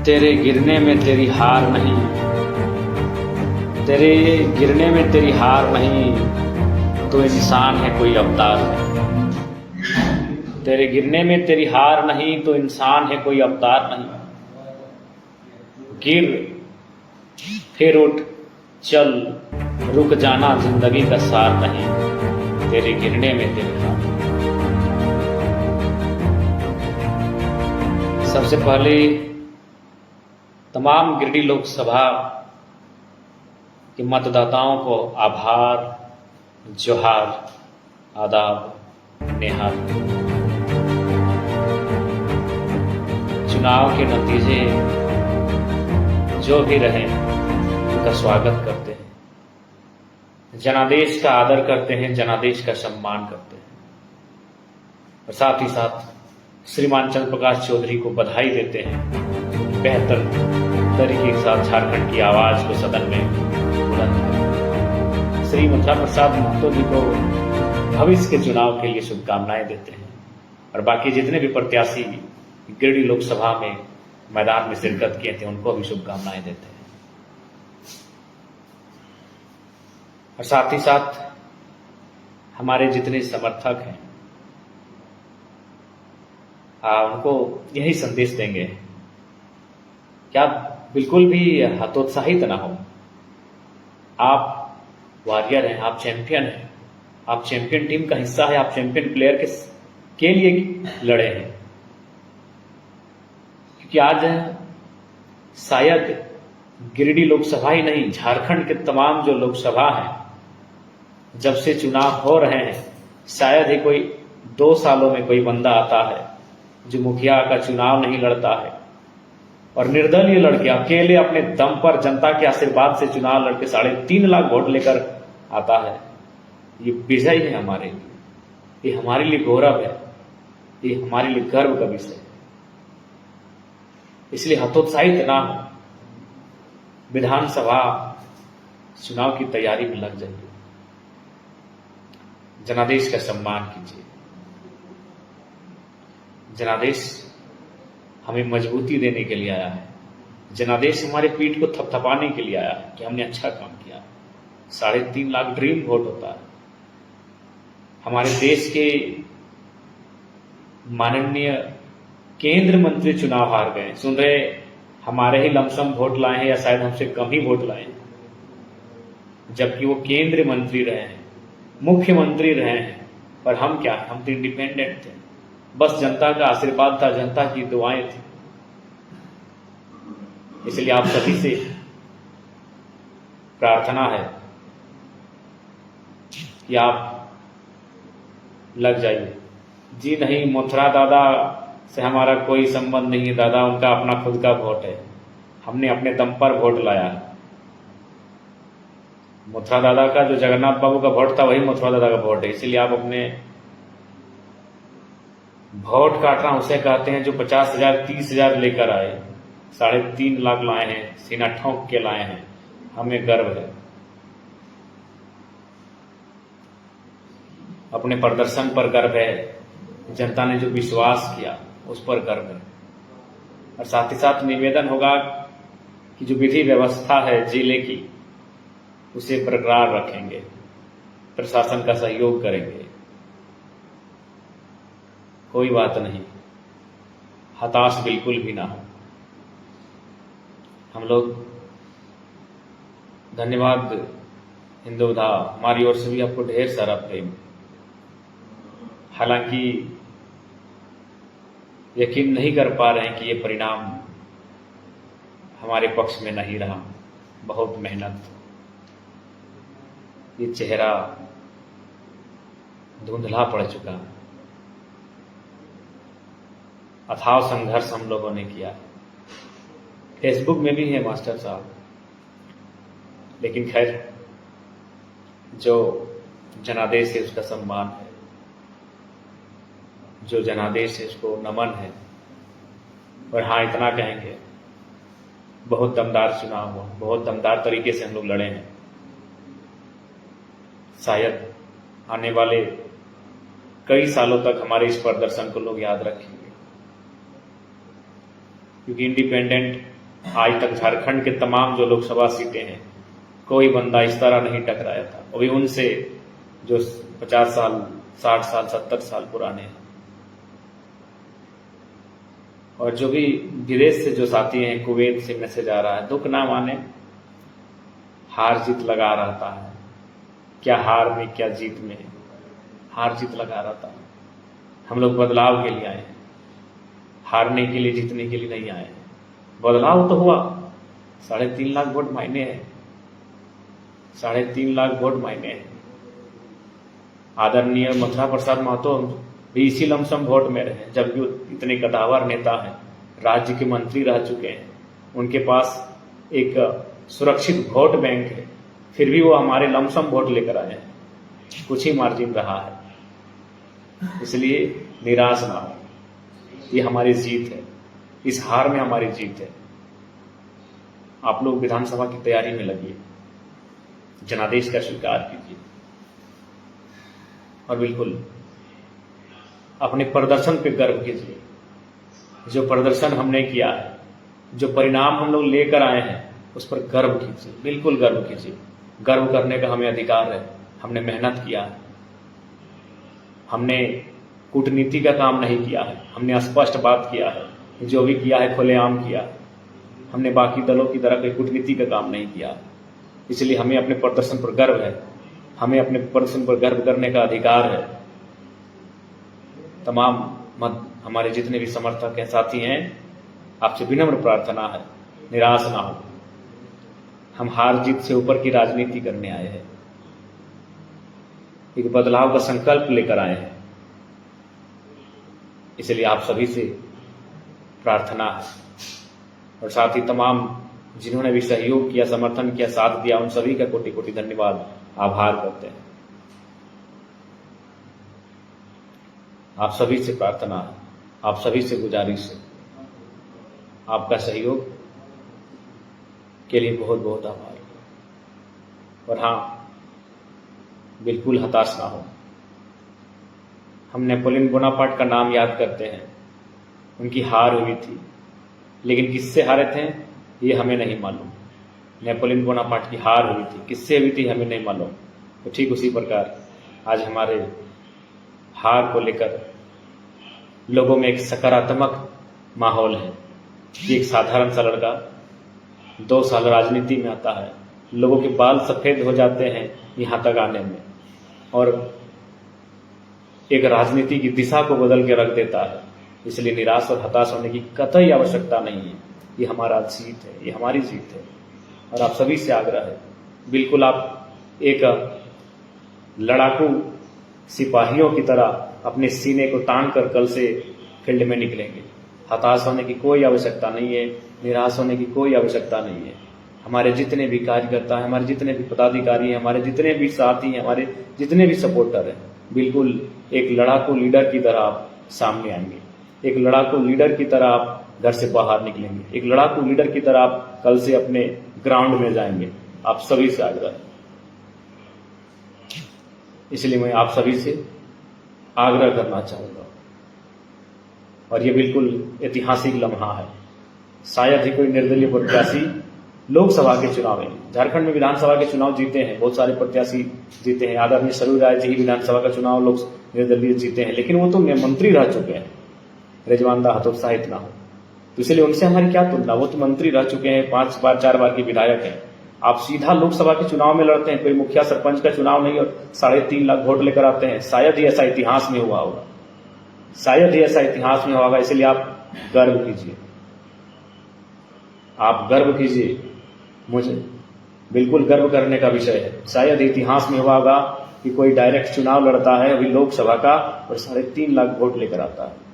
तेरे गिरने में तेरी हार नहीं, तेरे गिरने में तेरी हार नहीं, तो इंसान है कोई अवतार नहीं। तेरे गिरने में तेरी हार नहीं, तो इंसान है कोई अवतार नहीं। गिर फिर उठ चल, रुक जाना जिंदगी का सार नहीं, तेरे गिरने में तेरी हार। सबसे पहले तमाम गिरिडीह लोकसभा के मतदाताओं को आभार, जोहार, आदाब, नेहार। चुनाव के नतीजे जो भी रहे उनका स्वागत करते हैं, जनादेश का आदर करते हैं, जनादेश का सम्मान करते हैं और साथ ही साथ श्रीमान चंद्र प्रकाश चौधरी को बधाई देते हैं बेहतर तरीके के साथ झारखंड की आवाज को सदन में बुलंद करें। श्री मथुरा प्रसाद महतो जी को भविष्य के चुनाव के लिए शुभकामनाएं देते हैं और बाकी जितने भी प्रत्याशी गिरिडीह लोकसभा में मैदान में शिरकत किए थे उनको भी शुभकामनाएं देते हैं और साथ ही साथ हमारे जितने समर्थक हैं उनको यही संदेश देंगे कि आप बिल्कुल भी हतोत्साहित ना हो। आप वॉरियर हैं, आप चैंपियन हैं, आप चैंपियन टीम का हिस्सा है, आप चैंपियन प्लेयर के लिए लड़े हैं। क्योंकि आज शायद गिरिडीह लोकसभा ही नहीं, झारखंड के तमाम जो लोकसभा हैं, जब से चुनाव हो रहे हैं, शायद ही कोई 2 सालों में कोई बंदा आता है जो मुखिया का चुनाव नहीं लड़ता है और निर्दलीय लड़के अकेले अपने दम पर जनता के आशीर्वाद से चुनाव लड़के 3.5 लाख वोट लेकर आता है। ये विजय है हमारे लिए, ये हमारे लिए गौरव है, ये हमारे लिए गर्व का विषय है। इसलिए हतोत्साहित ना हो, विधानसभा चुनाव की तैयारी में लग जाइए, जनादेश का सम्मान कीजिए। जनादेश हमें मजबूती देने के लिए आया है, जनादेश हमारे पीठ को थपथपाने के लिए आया है कि हमने अच्छा काम किया। 3.5 लाख ड्रीम वोट होता है। हमारे देश के माननीय केंद्र मंत्री चुनाव हार गए, सुन रहे हमारे ही लमसम वोट लाए हैं या शायद हमसे कम ही वोट लाए हैं, जबकि वो केंद्रीय मंत्री रहे हैं, मुख्यमंत्री रहे हैं। पर हम क्या, हम तो इंडिपेंडेंट थे, बस जनता का आशीर्वाद था, जनता की दुआएं थी। इसलिए आप सभी से प्रार्थना है कि आप लग जाइए। जी नहीं, मथुरा दादा से हमारा कोई संबंध नहीं है, दादा उनका अपना खुद का वोट है, हमने अपने दम पर वोट लाया है। मथुरा दादा का जो जगन्नाथ बाबू का वोट था वही मथुरा दादा का वोट है। इसीलिए आप अपने वोट काटना उसे कहते हैं जो 50,000 30,000 लेकर आए, 3.5 लाख लाए हैं, सीना ठोंक के लाए हैं। हमें गर्व है, अपने प्रदर्शन पर गर्व है, जनता ने जो विश्वास किया उस पर गर्व है। और साथ ही साथ निवेदन होगा कि जो विधि व्यवस्था है जिले की उसे बरकरार रखेंगे, प्रशासन का सहयोग करेंगे। कोई बात नहीं, हताश बिल्कुल भी ना हो। हम लोग धन्यवाद हिंदुधा, हमारी ओर से भी आपको ढेर सारा प्रेम। हालांकि यकीन नहीं कर पा रहे हैं कि ये परिणाम हमारे पक्ष में नहीं रहा। बहुत मेहनत, ये चेहरा धुंधला पड़ चुका है। अथाह संघर्ष हम लोगों ने किया है, फेसबुक में भी है मास्टर साहब, लेकिन खैर जो जनादेश है उसका सम्मान है, जो जनादेश है उसको नमन है। और हाँ, इतना कहेंगे, बहुत दमदार चुनाव हुआ, बहुत दमदार तरीके से हम लोग लड़े हैं। शायद आने वाले कई सालों तक हमारे इस प्रदर्शन को लोग याद रखेंगे, क्योंकि इंडिपेंडेंट आज तक झारखंड के तमाम जो लोकसभा सीटें हैं, कोई बंदा इस तरह नहीं टकराया था, वो भी उनसे जो 50 साल, 60 साल, 70 साल पुराने हैं। और जो भी विदेश से जो साथी हैं, कुवैत से मैसेज आ रहा है, दुख ना माने, हार जीत लगा रहता है। क्या हार में क्या जीत में, हार जीत लगा रहता है। हम लोग बदलाव के लिए आए हैं, हारने के लिए, जीतने के लिए नहीं आए हैं। बदलाव तो हुआ, 3.5 लाख वोट मायने हैं, 3.5 लाख वोट मायने हैं। आदरणीय मथुरा प्रसाद महतो भी इसी लमसम वोट में रहे, जबकि इतने कदावर नेता हैं, राज्य के मंत्री रह चुके हैं, उनके पास एक सुरक्षित वोट बैंक है, फिर भी वो हमारे लमसम वोट लेकर आए हैं। कुछ ही मार्जिन रहा है, इसलिए निराश ना हो, ये हमारी जीत है, इस हार में हमारी जीत है। आप लोग विधानसभा की तैयारी में लगिए, जनादेश का स्वीकार कीजिए और बिल्कुल अपने प्रदर्शन पे गर्व कीजिए। जो प्रदर्शन हमने किया है, जो परिणाम हम लोग लेकर आए हैं, उस पर गर्व कीजिए, बिल्कुल गर्व कीजिए। गर्व करने का हमें अधिकार है। हमने मेहनत किया है, हमने कूटनीति का काम नहीं किया है, हमने स्पष्ट बात किया है, जो भी किया है खुलेआम किया है। हमने बाकी दलों की तरह कोई कूटनीति का काम नहीं किया है, इसलिए हमें अपने प्रदर्शन पर गर्व है, हमें अपने प्रदर्शन पर गर्व करने का अधिकार है। तमाम हमारे जितने भी समर्थक हैं, साथी हैं, आपसे विनम्र प्रार्थना है, निराश ना हो। हम हार जीत से ऊपर की राजनीति करने आए हैं, एक बदलाव का संकल्प लेकर आए हैं, इसलिए आप सभी से प्रार्थना है। और साथ ही तमाम जिन्होंने भी सहयोग किया, समर्थन किया, साथ दिया, उन सभी का कोटि कोटि धन्यवाद, आभार करते हैं। आप सभी से प्रार्थना है, आप सभी से गुजारिश है, आपका सहयोग के लिए बहुत बहुत आभार। और हाँ, बिल्कुल हताश ना हो। हम नेपोलियन बोनापार्ट का नाम याद करते हैं, उनकी हार हुई थी, लेकिन किससे हारे थे ये हमें नहीं मालूम। नेपोलियन बोनापार्ट की हार हुई थी, किससे हुई थी हमें नहीं मालूम। तो ठीक उसी प्रकार आज हमारे हार को लेकर लोगों में एक सकारात्मक माहौल है कि एक साधारण सा लड़का 2 साल राजनीति में आता है, लोगों के बाल सफेद हो जाते हैं यहाँ तक आने में, और एक राजनीति की दिशा को बदल के रख देता है। इसलिए निराश और हताश होने की कतई आवश्यकता नहीं है। ये हमारा जीत है, ये हमारी जीत है। और आप सभी से आग्रह है, बिल्कुल आप एक लड़ाकू सिपाहियों की तरह अपने सीने को तान कर कल से फील्ड में निकलेंगे। हताश होने की कोई आवश्यकता नहीं है, निराश होने की कोई आवश्यकता नहीं है। हमारे जितने भी कार्यकर्ता हैं, हमारे जितने भी पदाधिकारी हैं, हमारे जितने भी साथी हैं, हमारे जितने भी सपोर्टर हैं, बिल्कुल एक लड़ाकू लीडर की तरह आप सामने आएंगे, एक लड़ाकू लीडर की तरह आप घर से बाहर निकलेंगे, एक लड़ाकू लीडर की तरह आप कल से अपने ग्राउंड में जाएंगे। आप सभी से आग्रह है, इसलिए मैं आप सभी से आग्रह करना चाहूंगा। और ये बिल्कुल ऐतिहासिक लम्हा है। शायद ही कोई निर्दलीय प्रत्याशी लोकसभा के चुनाव में, झारखंड में विधानसभा के चुनाव जीते हैं, बहुत सारे प्रत्याशी जीते हैं। आदरणीय सरयू राय जी ही विधानसभा का चुनाव लोग निर्दलीय जीते हैं, लेकिन वो तो मंत्री रह चुके हैं। रिजवान दा हतोत्साहित ना हो, तो इसलिए उनसे हमारी क्या तुलना, वो तो मंत्री रह चुके हैं, 5 बार 4 बार के विधायक हैं। आप सीधा लोकसभा के चुनाव में लड़ते हैं, कोई मुखिया सरपंच का चुनाव नहीं, और 3.5 लाख वोट लेकर आते हैं। शायद ही ऐसा इतिहास में हुआ होगा, शायद ही ऐसा इतिहास में होगा। इसलिए आप गर्व कीजिए, आप गर्व कीजिए। मुझे बिल्कुल गर्व करने का विषय है। शायद इतिहास में हुआ होगा कि कोई डायरेक्ट चुनाव लड़ता है अभी लोकसभा का और 3.5 लाख वोट लेकर आता है।